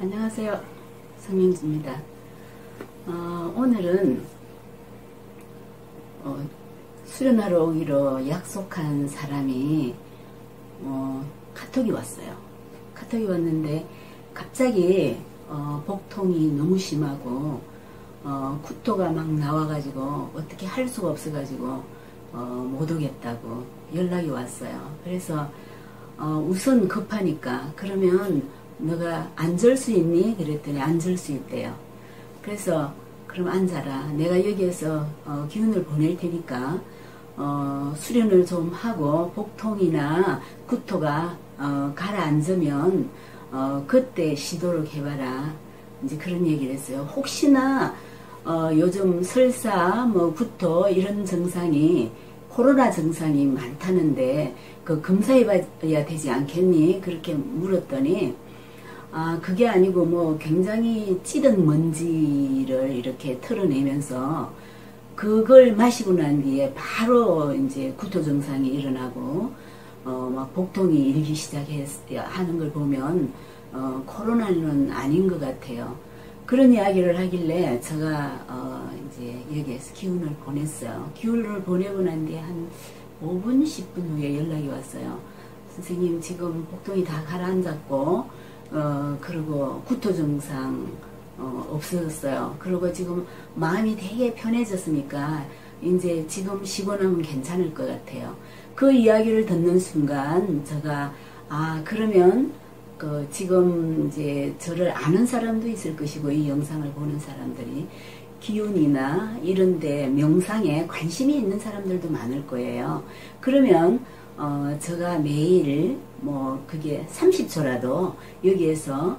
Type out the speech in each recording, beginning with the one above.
안녕하세요. 성명주입니다. 오늘은 수련하러 오기로 약속한 사람이 카톡이 왔어요. 카톡이 왔는데 갑자기 복통이 너무 심하고 구토가 막 나와가지고 어떻게 할 수가 없어가지고 못 오겠다고 연락이 왔어요. 그래서 우선 급하니까 그러면 너가 앉을 수 있니? 그랬더니 앉을 수 있대요. 그래서 그럼 앉아라. 내가 여기에서 기운을 보낼 테니까 수련을 좀 하고 복통이나 구토가 가라앉으면 그때 시도록 해봐라. 이제 그런 얘기를 했어요. 혹시나 요즘 설사 뭐 구토 이런 증상이 코로나 증상이 많다는데 그 검사해봐야 되지 않겠니? 그렇게 물었더니 그게 아니고 뭐 굉장히 찌든 먼지를 이렇게 털어내면서 그걸 마시고 난 뒤에 바로 이제 구토 증상이 일어나고 막 복통이 일기 시작하는 걸 보면 코로나는 아닌 것 같아요. 그런 이야기를 하길래 제가 이제 여기에서 기운을 보냈어요. 기운을 보내고 난 뒤에 한 5분, 10분 후에 연락이 왔어요. 선생님 지금 복통이 다 가라앉았고 그리고 구토 증상 없어졌어요. 그리고 지금 마음이 되게 편해졌으니까 이제 지금 쉬고 나면 괜찮을 것 같아요. 그 이야기를 듣는 순간 제가 그러면 지금 이제 저를 아는 사람도 있을 것이고 이 영상을 보는 사람들이 기운이나 이런데 명상에 관심이 있는 사람들도 많을 거예요. 그러면 제가 매일 뭐 그게 30초라도 여기에서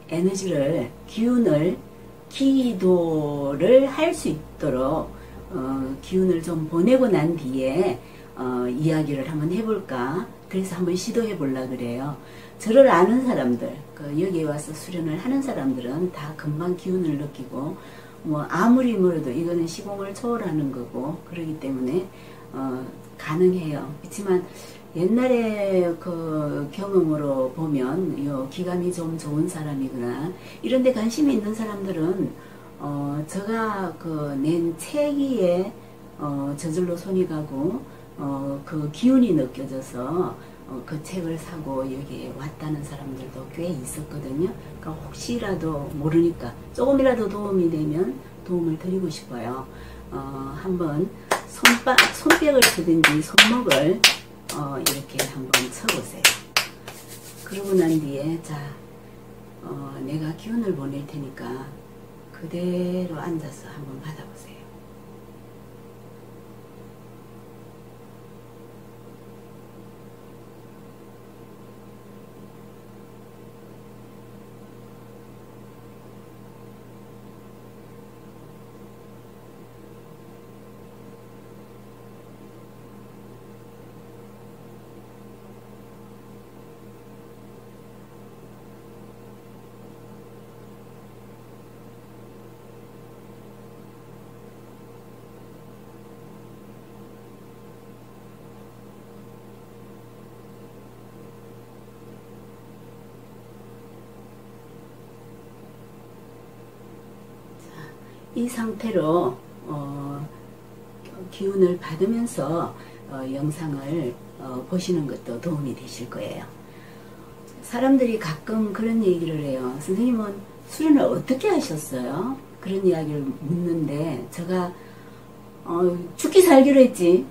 에너지를 기운을 기도를 할 수 있도록 기운을 좀 보내고 난 뒤에 이야기를 한번 해볼까. 그래서 한번 시도해 보려 그래요. 저를 아는 사람들, 여기에 와서 수련을 하는 사람들은 다 금방 기운을 느끼고 뭐 아무리 멀어도 이거는 시공을 초월하는 거고 그러기 때문에 가능해요. 그렇지만 옛날에 그 경험으로 보면 요 기감이 좀 좋은 사람이구나 이런데 관심이 있는 사람들은 제가 낸 책에 저절로 손이 가고 그 기운이 느껴져서 그 책을 사고 여기에 왔다는 사람들도 꽤 있었거든요. 그러니까 혹시라도 모르니까 조금이라도 도움이 되면 도움을 드리고 싶어요. 한번 손뼉을 치든지 손목을 이렇게 한번 쳐보세요. 그러고 난 뒤에 내가 기운을 보낼 테니까 그대로 앉아서 한번 받아보세요. 이 상태로 기운을 받으면서 영상을 보시는 것도 도움이 되실 거예요. 사람들이 가끔 그런 얘기를 해요. 선생님은 수련을 어떻게 하셨어요? 그런 이야기를 묻는데 제가 죽기 살기로 했지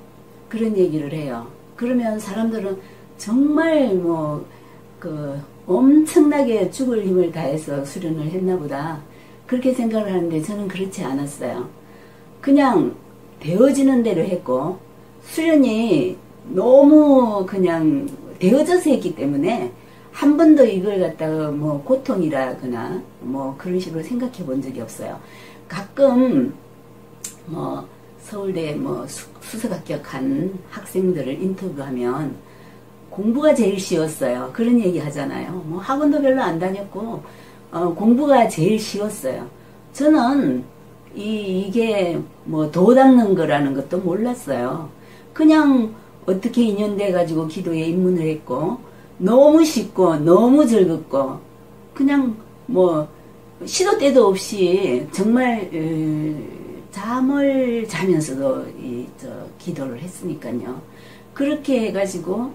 그런 얘기를 해요. 그러면 사람들은 정말 엄청나게 죽을 힘을 다해서 수련을 했나 보다 그렇게 생각을 하는데 저는 그렇지 않았어요. 그냥 되어지는 대로 했고 수련이 너무 그냥 되어져서 했기 때문에 한 번도 이걸 갖다가 뭐 고통이라거나 뭐 그런 식으로 생각해 본 적이 없어요. 가끔 뭐 서울대 뭐 수석 합격한 학생들을 인터뷰하면 공부가 제일 쉬웠어요. 그런 얘기 하잖아요. 뭐 학원도 별로 안 다녔고 공부가 제일 쉬웠어요. 저는 이게 뭐 도 닦는 거라는 것도 몰랐어요. 그냥 어떻게 인연돼 가지고 기도에 입문을 했고 너무 쉽고 너무 즐겁고 그냥 뭐 시도 때도 없이 정말 잠을 자면서도 기도를 했으니까요. 그렇게 해가지고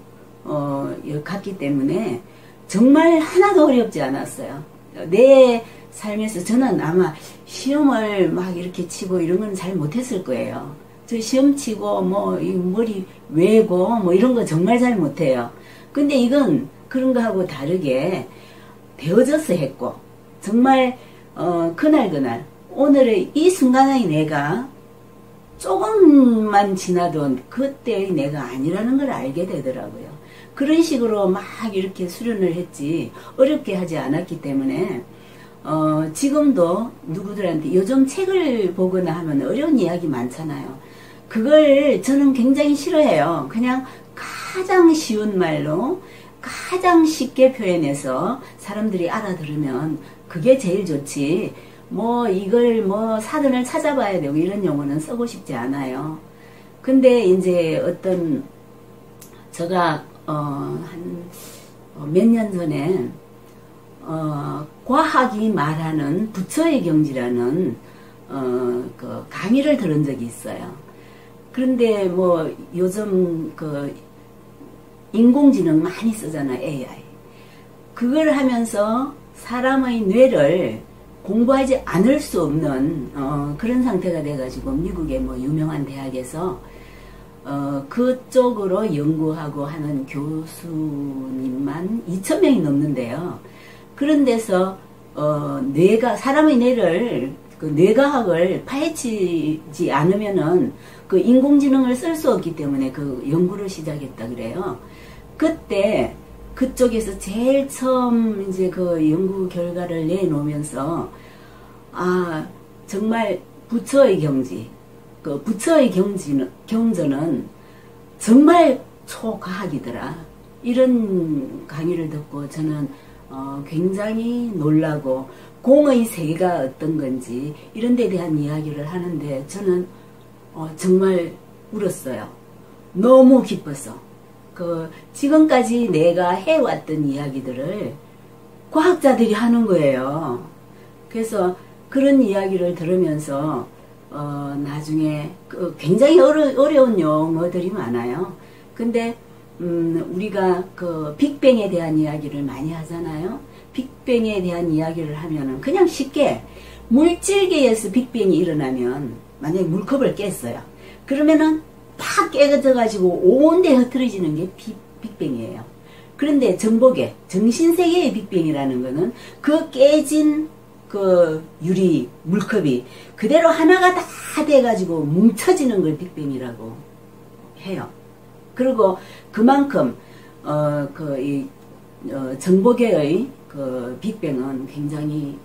갔기 때문에 정말 하나도 어렵지 않았어요. 내 삶에서 저는 아마 시험을 막 이렇게 치고 이런 건 잘 못했을 거예요. 저 시험 치고 뭐 이 머리 외고 뭐 이런 거 정말 잘 못해요. 근데 이건 그런 거하고 다르게 되어져서 했고 정말 그날 오늘의 이 순간의 내가 조금만 지나도 그때의 내가 아니라는 걸 알게 되더라고요. 그런 식으로 막 이렇게 수련을 했지 어렵게 하지 않았기 때문에 지금도 누구들한테 요즘 책을 보거나 하면 어려운 이야기 많잖아요. 그걸 저는 굉장히 싫어해요. 그냥 가장 쉬운 말로 가장 쉽게 표현해서 사람들이 알아들으면 그게 제일 좋지. 뭐 이걸 뭐 사전을 찾아봐야 되고 이런 용어는 쓰고 싶지 않아요. 근데 이제 어떤 제가 한 몇 년 전에 과학이 말하는 부처의 경지라는 그 강의를 들은 적이 있어요. 그런데 뭐 요즘 그 인공지능 많이 쓰잖아요. AI. 그걸 하면서 사람의 뇌를 공부하지 않을 수 없는 그런 상태가 돼가지고 미국의 뭐 유명한 대학에서 그쪽으로 연구하고 하는 교수님만 2,000명이 넘는데요. 그런 데서 사람의 뇌를 그 뇌과학을 파헤치지 않으면은 그 인공지능을 쓸 수 없기 때문에 그 연구를 시작했다 그래요. 그때 그쪽에서 제일 처음 이제 그 연구 결과를 내놓으면서 정말 부처의 경지, 그 부처의 경전은 정말 초과학이더라. 이런 강의를 듣고 저는 굉장히 놀라고 공의 세계가 어떤 건지 이런 데 대한 이야기를 하는데 저는 정말 울었어요. 너무 기뻐서. 지금까지 내가 해왔던 이야기들을 과학자들이 하는 거예요. 그래서 그런 이야기를 들으면서 나중에 굉장히 어려운 용어들이 많아요. 근데 우리가 그 빅뱅에 대한 이야기를 많이 하잖아요. 빅뱅에 대한 이야기를 하면은 그냥 쉽게 물질계에서 빅뱅이 일어나면 만약에 물컵을 깼어요. 그러면은 팍 깨져가지고 온데 흐트러지는 게 빅뱅이에요. 그런데 정복의 정신세계의 빅뱅이라는 거는 그 깨진 그 유리 물컵이 그대로 하나가 다 돼가지고 뭉쳐지는 걸 빅뱅이라고 해요. 그리고 그만큼 정복의 그 빅뱅은 굉장히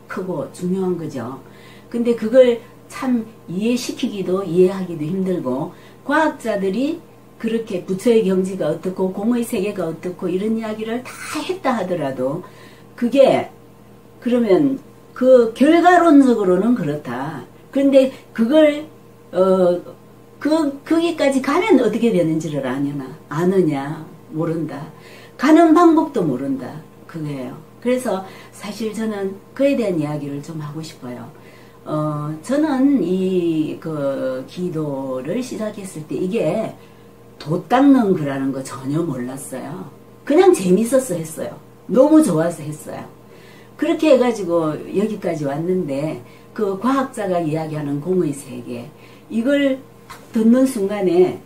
크고 중요한 거죠. 근데 그걸 참 이해시키기도 이해하기도 힘들고 과학자들이 그렇게 부처의 경지가 어떻고 공의 세계가 어떻고 이런 이야기를 다 했다 하더라도 그게 그러면 그 결과론적으로는 그렇다. 그런데 그걸 거기까지 가면 어떻게 되는지를 아느냐 모른다. 가는 방법도 모른다. 그거예요. 그래서 사실 저는 그에 대한 이야기를 좀 하고 싶어요. 저는 그 기도를 시작했을 때 이게 도 닦는 거라는 거 전혀 몰랐어요. 그냥 재밌어서 했어요. 너무 좋아서 했어요. 그렇게 해가지고 여기까지 왔는데 그 과학자가 이야기하는 공의 세계 이걸 딱 듣는 순간에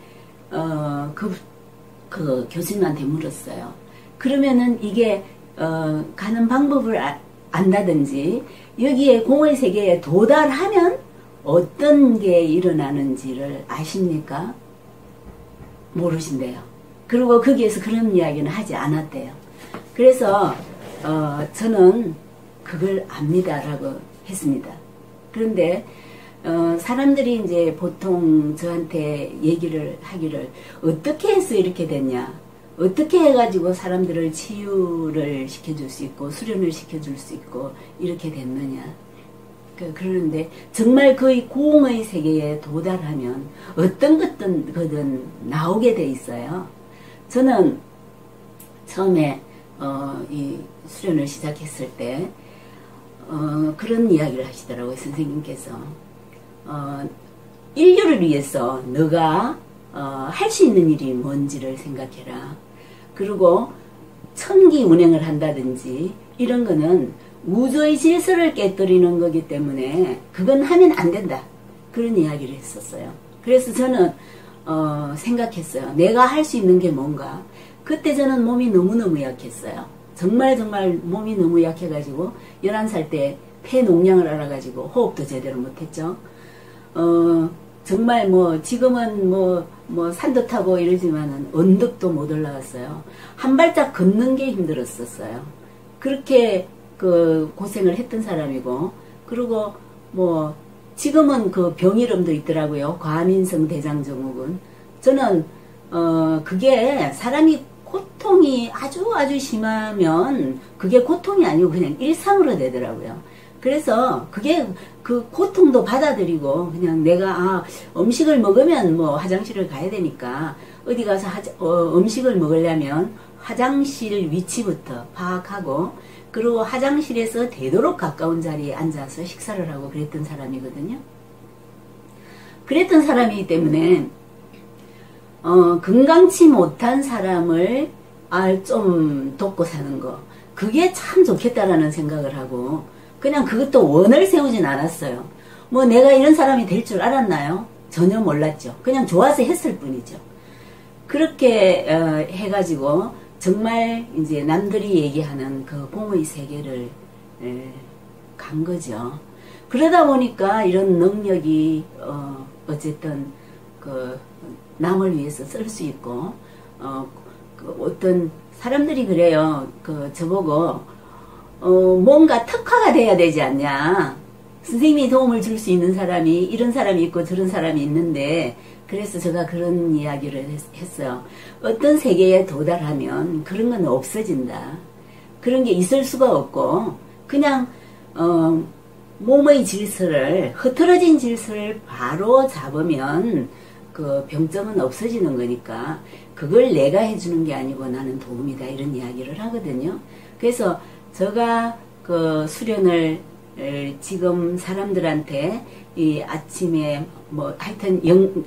그 교수님한테 물었어요. 그러면은 이게 가는 방법을 안다든지 여기에 공의 세계에 도달하면 어떤 게 일어나는지를 아십니까? 모르신대요. 그리고 거기에서 그런 이야기는 하지 않았대요. 그래서 저는 그걸 압니다라고 했습니다. 그런데 사람들이 이제 보통 저한테 얘기를 하기를 어떻게 해서 이렇게 됐냐, 어떻게 해가지고 사람들을 치유를 시켜줄 수 있고 수련을 시켜줄 수 있고 이렇게 됐느냐. 그러는데 정말 거의 공의 세계에 도달하면 어떤 거든 나오게 돼 있어요. 저는 처음에 이 수련을 시작했을 때 그런 이야기를 하시더라고요. 선생님께서 인류를 위해서 너가 할 수 있는 일이 뭔지를 생각해라. 그리고 천기 운행을 한다든지 이런 거는 우주의 질서를 깨뜨리는 거기 때문에 그건 하면 안 된다. 그런 이야기를 했었어요. 그래서 저는 생각했어요. 내가 할 수 있는 게 뭔가. 그때 저는 몸이 너무너무 약했어요. 정말 몸이 너무 약해가지고 11살 때 폐 농량을 알아가지고 호흡도 제대로 못했죠. 정말 지금은 산도 타고 이러지만은 언덕도 못 올라갔어요. 한 발짝 걷는 게 힘들었었어요. 그렇게 고생을 했던 사람이고, 그리고 지금은 그 병 이름도 있더라고요. 과민성 대장증후군. 저는 그게 사람이 고통이 아주 심하면 그게 고통이 아니고 그냥 일상으로 되더라고요. 그래서 그게 그 고통도 받아들이고 그냥 내가 음식을 먹으면 화장실을 가야 되니까 어디 가서 음식을 먹으려면 화장실 위치부터 파악하고, 그리고 화장실에서 되도록 가까운 자리에 앉아서 식사를 하고 그랬던 사람이거든요. 그랬던 사람이기 때문에 건강치 못한 사람을 좀 돕고 사는 거, 그게 참 좋겠다라는 생각을 하고, 그냥 그것도 원을 세우진 않았어요. 내가 이런 사람이 될 줄 알았나요? 전혀 몰랐죠. 그냥 좋아서 했을 뿐이죠. 그렇게 해가지고 정말 이제 남들이 얘기하는 그 공의 세계를 간 거죠. 그러다 보니까 이런 능력이 어쨌든 남을 위해서 쓸 수 있고, 어떤 사람들이 그래요. 저보고 뭔가 특화가 돼야 되지 않냐. 선생님이 도움을 줄 수 있는 사람이 이런 사람이 있고 저런 사람이 있는데, 그래서 제가 그런 이야기를 했어요. 어떤 세계에 도달하면 그런 건 없어진다. 그런 게 있을 수가 없고, 그냥 몸의 질서를, 흐트러진 질서를 바로 잡으면 그 병점은 없어지는 거니까 그걸 내가 해주는 게 아니고 나는 도움이다, 이런 이야기를 하거든요. 그래서 제가 수련을 지금 사람들한테 이 아침에 하여튼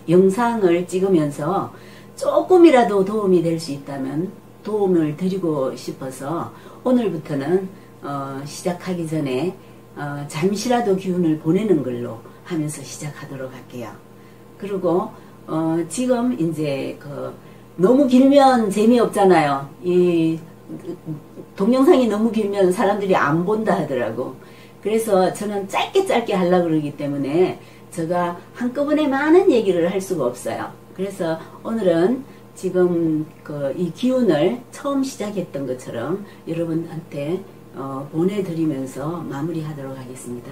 영상을 찍으면서 조금이라도 도움이 될 수 있다면 도움을 드리고 싶어서 오늘부터는 시작하기 전에 잠시라도 기운을 보내는 걸로 하면서 시작하도록 할게요. 그리고 지금 이제 너무 길면 재미없잖아요. 이 동영상이 너무 길면 사람들이 안 본다 하더라고. 그래서 저는 짧게 하려고 그러기 때문에 제가 한꺼번에 많은 얘기를 할 수가 없어요. 그래서 오늘은 지금 이 기운을 처음 시작했던 것처럼 여러분한테 보내드리면서 마무리하도록 하겠습니다.